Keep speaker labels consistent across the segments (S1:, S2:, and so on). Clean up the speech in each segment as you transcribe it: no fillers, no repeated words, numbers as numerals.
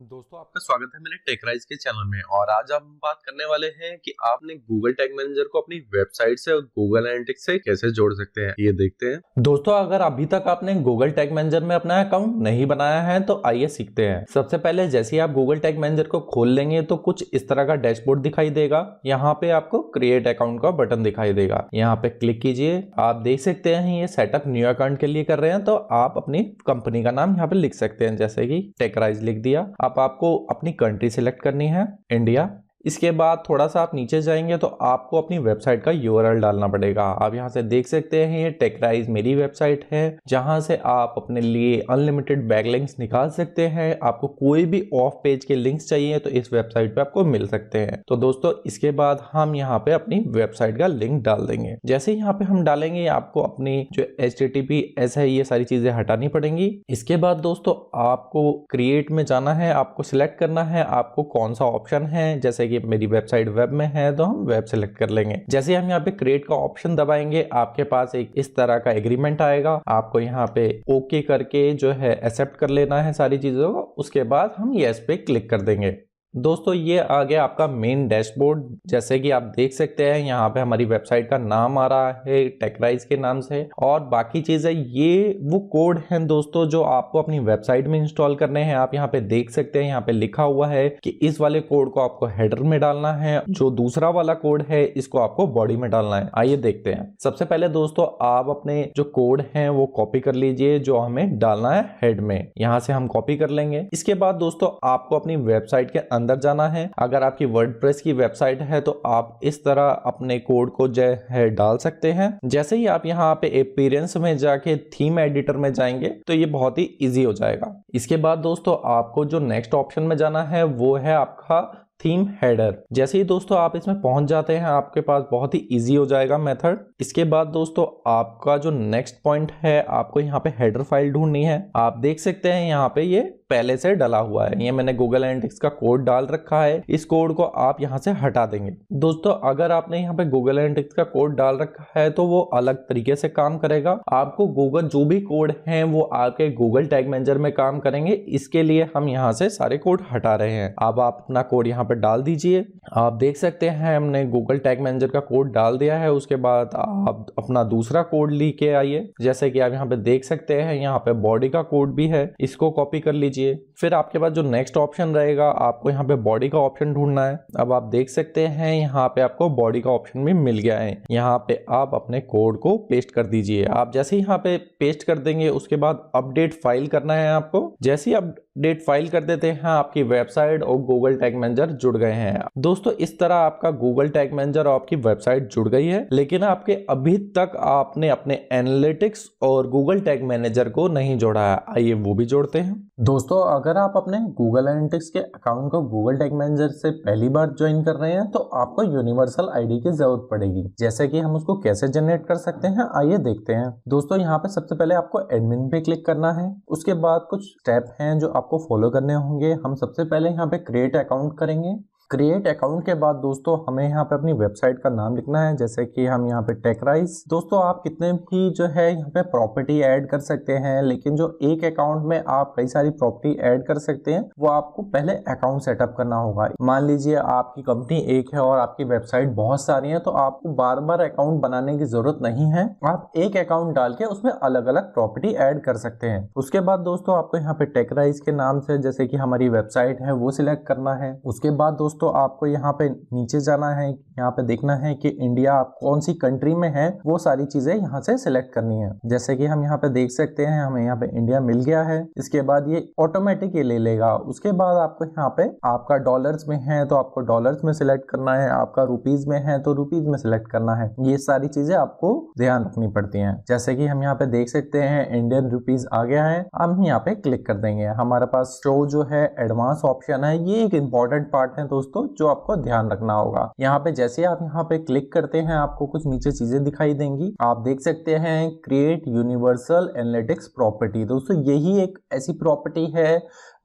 S1: दोस्तों आपका स्वागत है मेरे टेकराइज के चैनल में। और आज हम बात करने वाले हैं कि आपने गूगल टैग मैनेजर को अपनी वेबसाइट से और गूगल एनालिटिक्स से कैसे जोड़ सकते हैं, ये देखते हैं।
S2: दोस्तों अगर अभी तक आपने गूगल टैग मैनेजर में अपना अकाउंट नहीं बनाया है तो आइए सीखते हैं। सबसे पहले जैसे ही आप गूगल टैग मैनेजर को खोल लेंगे तो कुछ इस तरह का डैशबोर्ड दिखाई देगा। यहाँ पे आपको क्रिएट अकाउंट का बटन दिखाई देगा, यहाँ पे क्लिक कीजिए। आप देख सकते हैं ये सेटअप न्यू अकाउंट के लिए कर रहे हैं, तो आप अपनी कंपनी का नाम यहाँ पे लिख सकते हैं, जैसे कि टेकराइज लिख दिया। अब आपको अपनी कंट्री सिलेक्ट करनी है, इंडिया। इसके बाद थोड़ा सा आप नीचे जाएंगे तो आपको अपनी वेबसाइट का यूआरएल डालना पड़ेगा। आप यहाँ से देख सकते हैं ये टेकराइज मेरी वेबसाइट है, जहां से आप अपने लिए अनलिमिटेड बैकलिंक्स निकाल सकते हैं। आपको कोई भी ऑफ पेज के लिंक्स चाहिए तो इस वेबसाइट पे आपको मिल सकते हैं। तो दोस्तों इसके बाद हम यहाँ पे अपनी वेबसाइट का लिंक डाल देंगे। जैसे यहाँ पे हम डालेंगे आपको अपनी जो HTTPS है ये सारी चीजें हटानी पड़ेंगी। इसके बाद दोस्तों आपको क्रिएट में जाना है, आपको सिलेक्ट करना है आपको कौन सा ऑप्शन है। जैसे कि मेरी वेबसाइट वेब में है तो हम वेब सेलेक्ट कर लेंगे। जैसे हम यहाँ पे क्रिएट का ऑप्शन दबाएंगे आपके पास एक इस तरह का एग्रीमेंट आएगा। आपको यहाँ पे ओके करके जो है एक्सेप्ट कर लेना है सारी चीजों को। उसके बाद हम यस पे क्लिक कर देंगे। दोस्तों ये आ गया आपका मेन डैशबोर्ड। जैसे कि आप देख सकते हैं यहाँ पे हमारी वेबसाइट का नाम आ रहा है टेकराइज के नाम से, और बाकी चीजें ये वो कोड हैं दोस्तों जो आपको अपनी वेबसाइट में इंस्टॉल करने हैं। आप यहाँ पे देख सकते हैं यहाँ पे लिखा हुआ है कि इस वाले कोड को आपको हेडर में डालना है, जो दूसरा वाला कोड है इसको आपको बॉडी में डालना है। आइए देखते हैं। सबसे पहले दोस्तों आप अपने जो कोड है वो कॉपी कर लीजिए, जो हमें डालना है हेड में। यहाँ से हम कॉपी कर लेंगे। इसके बाद दोस्तों आपको अपनी वेबसाइट के अंदर जाना है। अगर आपकी वर्डप्रेस की वेबसाइट है तो आप इस तरह अपने कोड को जो है डाल सकते हैं। जैसे ही आप यहाँ पे अपीयरेंस में जाके थीम एडिटर में जाएंगे तो ये बहुत ही इजी हो जाएगा। इसके बाद दोस्तों आपको जो नेक्स्ट ऑप्शन में जाना है वो है आपका थीम हेडर। जैसे ही दोस्तों आप इसमें पहुंच जाते हैं आपके पास बहुत ही इजी हो जाएगा मेथड। इसके बाद दोस्तों आपका जो नेक्स्ट पॉइंट है, आपको यहाँ पे हेडर फाइल ढूंढनी है। आप देख सकते हैं यहाँ पे ये पहले से डला हुआ है, ये मैंने गूगल एनालिटिक्स का कोड डाल रखा है। इस कोड को आप यहाँ से हटा देंगे। दोस्तों अगर आपने यहाँ पे गूगल एनालिटिक्स का कोड डाल रखा है तो वो अलग तरीके से काम करेगा। आपको गूगल जो भी कोड है वो आपके गूगल टैग मैनेजर में काम करेंगे। इसके लिए हम यहाँ से सारे कोड हटा रहे हैं। अब आप अपना कोड यहाँ पे डाल दीजिए। आप देख सकते हैं हमने गूगल टैग मैनेजर का कोड डाल दिया है। उसके बाद आप अपना दूसरा कोड लेके आइए। जैसे कि आप यहाँ पे देख सकते हैं यहाँ पे बॉडी का कोड भी है, इसको कॉपी कर लीजिए। फिर आपके पास जो नेक्स्ट ऑप्शन रहेगा आपको यहाँ पे बॉडी का ऑप्शन ढूंढना है। अब आप देख सकते हैं यहाँ पे आपको बॉडी का ऑप्शन भी मिल गया है। यहाँ पे आप अपने कोड को पेस्ट कर दीजिए। आप जैसे ही यहाँ पे पेस्ट कर देंगे उसके बाद अपडेट फाइल करना है आपको। जैसे ही अपडेट फाइल कर देते हैं आपकी वेबसाइट और गूगल टैग मैनेजर जुड़ गए हैं। दोस्तों इस तरह आपका गूगल टैग मैनेजर और आपकी वेबसाइट जुड़ गई है, लेकिन आपके अभी तक आपने अपने एनालिटिक्स और गूगल टैग मैनेजर को नहीं जोड़ा है। आइए वो भी जोड़ते हैं। दोस्तों अगर आप अपने गूगल एनालिटिक्स के अकाउंट को गूगल टैग मैनेजर से पहली बार ज्वाइन कर रहे हैं तो आपको यूनिवर्सल आईडी की जरूरत पड़ेगी। जैसे कि हम उसको कैसे जनरेट कर सकते हैं आइए देखते हैं। दोस्तों यहाँ पे सबसे पहले आपको एडमिन पे क्लिक करना है। उसके बाद कुछ स्टेप हैं जो आपको फॉलो करने होंगे। हम सबसे पहले यहाँ पे क्रिएट अकाउंट करेंगे। क्रिएट अकाउंट के बाद दोस्तों हमें यहाँ पे अपनी वेबसाइट का नाम लिखना है, जैसे कि हम यहाँ पे टेकराइज। दोस्तों आप कितने भी जो है यहाँ पे प्रॉपर्टी ऐड कर सकते हैं, लेकिन जो एक अकाउंट में आप कई सारी प्रॉपर्टी ऐड कर सकते हैं वो आपको पहले अकाउंट सेटअप करना होगा। मान लीजिए आपकी कंपनी एक है और आपकी वेबसाइट बहुत सारी है, तो आपको बार बार अकाउंट बनाने की जरूरत नहीं है। आप एक अकाउंट डाल के उसमें अलग अलग प्रॉपर्टी ऐड कर सकते हैं। उसके बाद दोस्तों आपको यहाँ पे टेकराइज के नाम से जैसे कि हमारी वेबसाइट है वो सिलेक्ट करना है। उसके बाद दोस्तों आपको यहाँ पे नीचे जाना है, यहाँ पे देखना है कि इंडिया आप कौन सी कंट्री में है, वो सारी चीजें यहाँ से सिलेक्ट करनी है। जैसे कि हम यहाँ पे देख सकते हैं हमें यहाँ पे इंडिया मिल गया है। इसके बाद ये ऑटोमेटिक ये ले लेगा। उसके बाद आपको यहाँ पे आपका डॉलर्स में है तो आपको डॉलर्स में सिलेक्ट करना है, आपका रुपीज में है तो रुपीज में सिलेक्ट करना है। ये सारी चीजें आपको ध्यान रखनी पड़ती है। जैसे कि हम यहाँ पे देख सकते हैं इंडियन रुपीज आ गया है। हम यहाँ पे क्लिक कर देंगे। हमारे पास शो जो है एडवांस ऑप्शन है, ये एक इंपॉर्टेंट पार्ट है दोस्तों जो आपको ध्यान रखना होगा। यहाँ पे जैसे आप यहाँ पे क्लिक करते हैं आपको कुछ नीचे चीजें दिखाई देंगी। आप देख सकते हैं क्रिएट यूनिवर्सल एनालिटिक्स प्रॉपर्टी। दोस्तों यही एक ऐसी प्रॉपर्टी है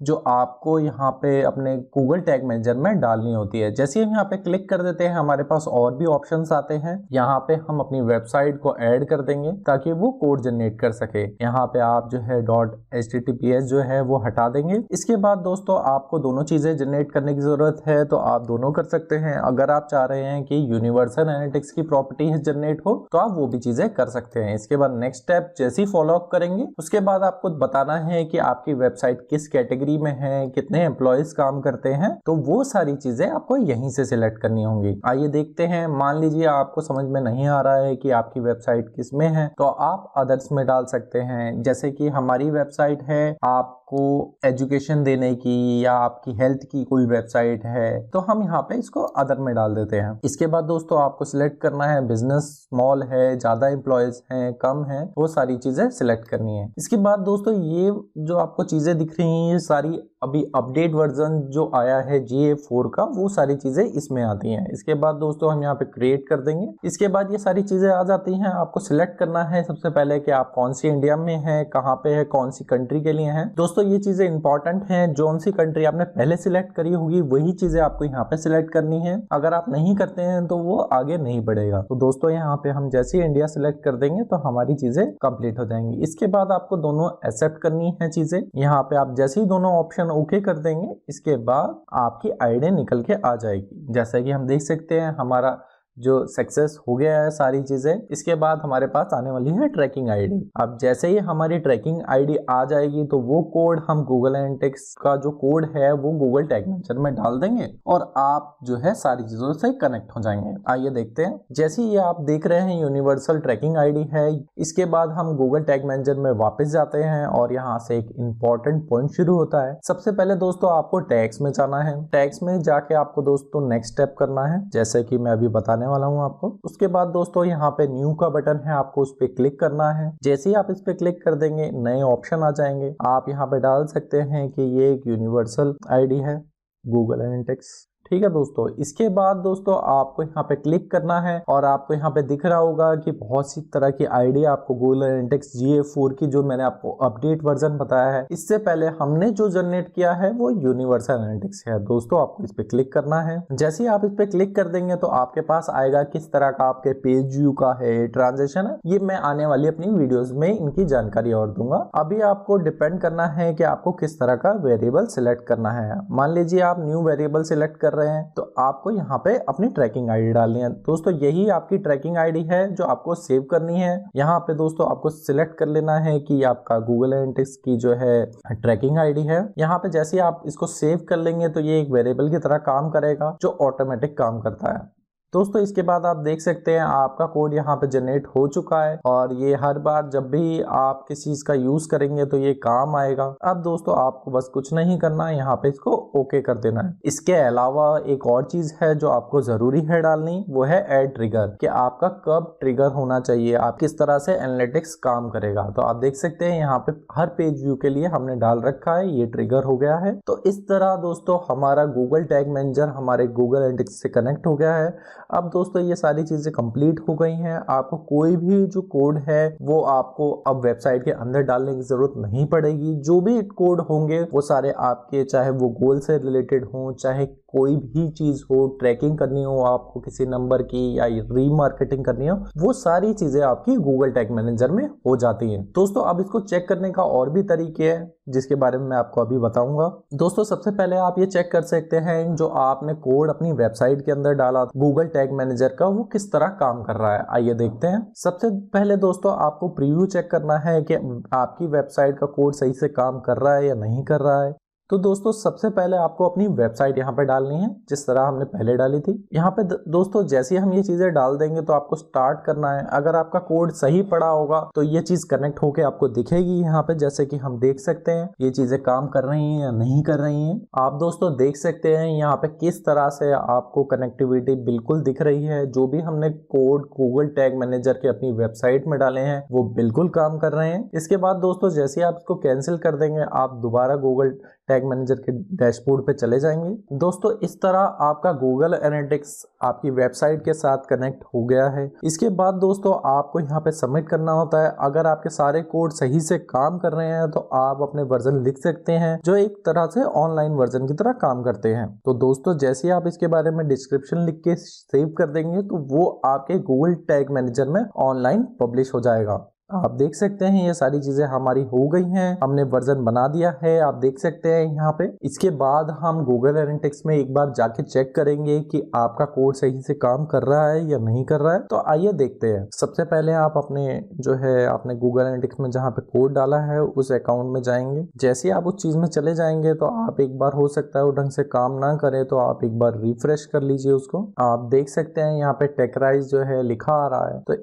S2: जो आपको यहाँ पे अपने गूगल टैग मैनेजर में डालनी होती है। जैसे हम यहाँ पे क्लिक कर देते हैं हमारे पास और भी ऑप्शंस आते हैं। यहाँ पे हम अपनी वेबसाइट को ऐड कर देंगे ताकि वो कोड जनरेट कर सके। यहाँ पे आप जो है .https जो है वो हटा देंगे। इसके बाद दोस्तों आपको दोनों चीजें जनरेट करने की जरूरत है तो आप दोनों कर सकते हैं। अगर आप चाह रहे हैं कि यूनिवर्सल एनालिटिक्स की प्रॉपर्टी जनरेट हो तो आप वो भी चीजें कर सकते हैं। इसके बाद नेक्स्ट स्टेप जैसे ही फॉलो अप करेंगे उसके बाद आपको बताना है कि आपकी वेबसाइट किस कैटेगरी में है, कितने एम्प्लॉयज काम करते हैं, तो वो सारी चीजें आपको यहीं से सिलेक्ट करनी होंगी। आइए देखते हैं। मान लीजिए आपको समझ में नहीं आ रहा है कि आपकी वेबसाइट किस में है तो आप अदर्स में डाल सकते हैं। जैसे कि हमारी वेबसाइट है आपको एजुकेशन देने की या आपकी हेल्थ की कोई वेबसाइट है तो हम यहाँ पे इसको अदर में डाल देते हैं। इसके बाद दोस्तों आपको सिलेक्ट करना है बिजनेस स्मॉल है, ज्यादा एम्प्लॉयज हैं, कम है, वो सारी चीजें सिलेक्ट करनी है। इसके बाद दोस्तों ये जो आपको चीजें दिख रही हैं ये सारी अभी अपडेट वर्जन जो आया है GA4 का वो सारी चीजें इसमें आती हैं। इसके बाद दोस्तों हम यहाँ पे क्रिएट कर देंगे। इसके बाद ये सारी चीजें आ जाती हैं। आपको सिलेक्ट करना है सबसे पहले कि आप कौन सी इंडिया में है, कहाँ पे है, कौन सी कंट्री के लिए है। दोस्तों ये चीजें इंपॉर्टेंट हैं। जो सी कंट्री आपने पहले सिलेक्ट करी होगी वही चीजें आपको यहाँ पे सिलेक्ट करनी है। अगर आप नहीं करते हैं तो वो आगे नहीं बढ़ेगा। तो दोस्तों यहाँ पे हम जैसे ही इंडिया सिलेक्ट कर देंगे तो हमारी चीजें कंप्लीट हो जाएंगी। इसके बाद आपको दोनों एक्सेप्ट करनी है चीजें। यहाँ पे आप जैसे ही दोनों ऑप्शन ओके कर देंगे इसके बाद आपकी आईडी निकल के आ जाएगी। जैसा कि हम देख सकते हैं हमारा जो सक्सेस हो गया है सारी चीजें। इसके बाद हमारे पास आने वाली है ट्रैकिंग आईडी। अब जैसे ही हमारी ट्रैकिंग आईडी आ जाएगी तो वो कोड हम गूगल एनालिटिक्स का जो कोड है वो गूगल टैग मैनेजर में डाल देंगे और आप जो है सारी चीजों से कनेक्ट हो जाएंगे। आइए देखते हैं। जैसे ही आप देख रहे हैं यूनिवर्सल ट्रैकिंग आईडी है। इसके बाद हम गूगल टैग मैनेजर में वापस जाते हैं और यहाँ से एक इंपॉर्टेंट पॉइंट शुरू होता है। सबसे पहले दोस्तों आपको टैग्स में जाना है। टैग्स में जाके आपको दोस्तों नेक्स्ट स्टेप करना है जैसे कि मैं अभी बताने वाला हूं आपको। उसके बाद दोस्तों यहाँ पे न्यू का बटन है, आपको उस पर क्लिक करना है। जैसे ही आप इस पे क्लिक कर देंगे नए ऑप्शन आ जाएंगे। आप यहाँ पे डाल सकते हैं कि ये एक यूनिवर्सल आईडी है गूगल एनालिटिक्स। ठीक है दोस्तों। इसके बाद दोस्तों आपको यहाँ पे क्लिक करना है और आपको यहाँ पे दिख रहा होगा कि बहुत सी तरह की आईडी आपको गूगल एनालिटिक्स GA4 की जो मैंने आपको अपडेट वर्जन बताया है इससे पहले हमने जो जनरेट किया है वो यूनिवर्सल एनालिटिक्स है। दोस्तों आपको इस पे क्लिक करना है। जैसे ही आप इस पे क्लिक कर देंगे तो आपके पास आएगा किस तरह का आपके पेज व्यू का है, ट्रांजेक्शन है। ये मैं आने वाली अपनी वीडियोज में इनकी जानकारी और दूंगा। अभी आपको डिपेंड करना है कि आपको किस तरह का वेरिएबल सिलेक्ट करना है। मान लीजिए आप न्यू वेरिएबल सिलेक्ट कर रहे हैं तो आपको यहाँ पे अपनी ट्रैकिंग आईडी डालनी है। दोस्तों यही आपकी ट्रैकिंग आईडी है जो आपको सेव करनी है। यहाँ पे दोस्तों आपको सिलेक्ट कर लेना है कि आपका गूगल एनालिटिक्स की जो है ट्रैकिंग आईडी है। यहाँ पे जैसे आप इसको सेव कर लेंगे तो ये एक वेरिएबल की तरह काम करेगा जो ऑटोमेटिक काम करता है। दोस्तों इसके बाद आप देख सकते हैं आपका कोड यहाँ पे जनरेट हो चुका है और ये हर बार जब भी आप किसी चीज का यूज करेंगे तो ये काम आएगा। अब दोस्तों आपको बस कुछ नहीं करना है, यहाँ पे इसको ओके कर देना है। इसके अलावा एक और चीज है जो आपको जरूरी है डालनी, वो है ऐड ट्रिगर कि आपका कब ट्रिगर होना चाहिए, आप किस तरह से एनालिटिक्स काम करेगा। तो आप देख सकते हैं यहाँ पे हर पेज व्यू के लिए हमने डाल रखा है, ये ट्रिगर हो गया है। तो इस तरह दोस्तों हमारा गूगल टैग मैनेजर हमारे गूगल एनालिटिक्स से कनेक्ट हो गया है। अब दोस्तों ये सारी चीजें कंप्लीट हो गई हैं। आपको कोई भी जो कोड है वो आपको अब वेबसाइट के अंदर डालने की जरूरत नहीं पड़ेगी। जो भी कोड होंगे वो सारे आपके, चाहे वो गोल से रिलेटेड हो, चाहे कोई भी चीज हो, ट्रैकिंग करनी हो आपको किसी नंबर की या रीमार्केटिंग करनी हो, वो सारी चीजें आपकी गूगल टैग मैनेजर में हो जाती हैं। दोस्तों अब इसको चेक करने का और भी तरीके हैं जिसके बारे में मैं आपको अभी बताऊंगा। दोस्तों सबसे पहले आप ये चेक कर सकते हैं जो आपने कोड अपनी वेबसाइट के अंदर डाला गूगल टैग मैनेजर का वो किस तरह काम कर रहा है। आइए देखते हैं। सबसे पहले दोस्तों आपको प्रीव्यू चेक करना है कि आपकी वेबसाइट का कोड सही से काम कर रहा है या नहीं कर रहा है। तो दोस्तों सबसे पहले आपको अपनी वेबसाइट यहाँ पे डालनी है जिस तरह हमने पहले डाली थी। यहाँ पे दोस्तों जैसे ही हम ये चीजें डाल देंगे तो आपको स्टार्ट करना है। अगर आपका कोड सही पड़ा होगा तो ये चीज कनेक्ट होके आपको दिखेगी यहाँ पे, जैसे कि हम देख सकते हैं ये चीजें काम कर रही हैं या नहीं कर रही हैं। आप दोस्तों देख सकते हैं यहाँ पे किस तरह से आपको कनेक्टिविटी बिल्कुल दिख रही है। जो भी हमने कोड गूगल टैग मैनेजर के अपनी वेबसाइट में डाले हैं वो बिल्कुल काम कर रहे हैं। इसके बाद दोस्तों जैसे आप इसको कैंसिल कर देंगे आप दोबारा गूगल टैग मैनेजर के डैशबोर्ड पे चले जाएंगे। दोस्तों इस तरह आपका गूगल एनालिटिक्स आपकी वेबसाइट के साथ कनेक्ट हो गया है। इसके बाद दोस्तों आपको यहाँ पे सबमिट करना होता है। अगर आपके सारे कोड सही से काम कर रहे हैं तो आप अपने वर्जन लिख सकते हैं जो एक तरह से ऑनलाइन वर्जन की तरह काम करते हैं। तो दोस्तों जैसे आप इसके बारे में डिस्क्रिप्शन लिख के सेव कर देंगे तो वो आपके गूगल टैग मैनेजर में ऑनलाइन पब्लिश हो जाएगा। आप देख सकते हैं ये सारी चीजें हमारी हो गई हैं, हमने वर्जन बना दिया है, आप देख सकते हैं यहाँ पे। इसके बाद हम गूगल एनालिटिक्स में एक बार जाके चेक करेंगे कि आपका कोड सही से काम कर रहा है या नहीं कर रहा है। तो आइए देखते हैं। सबसे पहले आप अपने जो है आपने गूगल एनालिटिक्स में जहाँ पे कोड डाला है उस अकाउंट में जाएंगे। जैसे आप उस चीज में चले जाएंगे तो आप एक बार हो सकता है वो ढंग से काम ना करे तो आप एक बार रिफ्रेश कर लीजिए उसको। आप देख सकते हैं यहाँ पे टेकराइज जो है लिखा आ रहा है। तो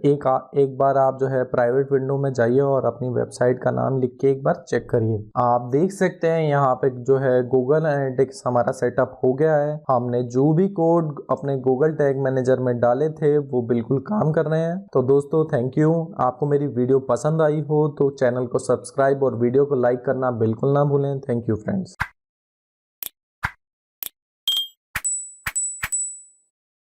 S2: एक बार आप जो है प्राइवेट विंडो में जाइए और अपनी वेबसाइट का नाम लिख के एक बार चेक करिए। आप देख सकते हैं यहाँ पे जो है गूगल एनालिटिक्स हमारा सेटअप हो गया है। हमने जो भी कोड अपने गूगल टैग मैनेजर में डाले थे वो बिल्कुल काम कर रहे हैं। तो दोस्तों थैंक यू। आपको मेरी वीडियो पसंद आई हो तो चैनल को सब्सक्राइब और वीडियो को लाइक करना बिल्कुल ना भूलें। Thank you friends.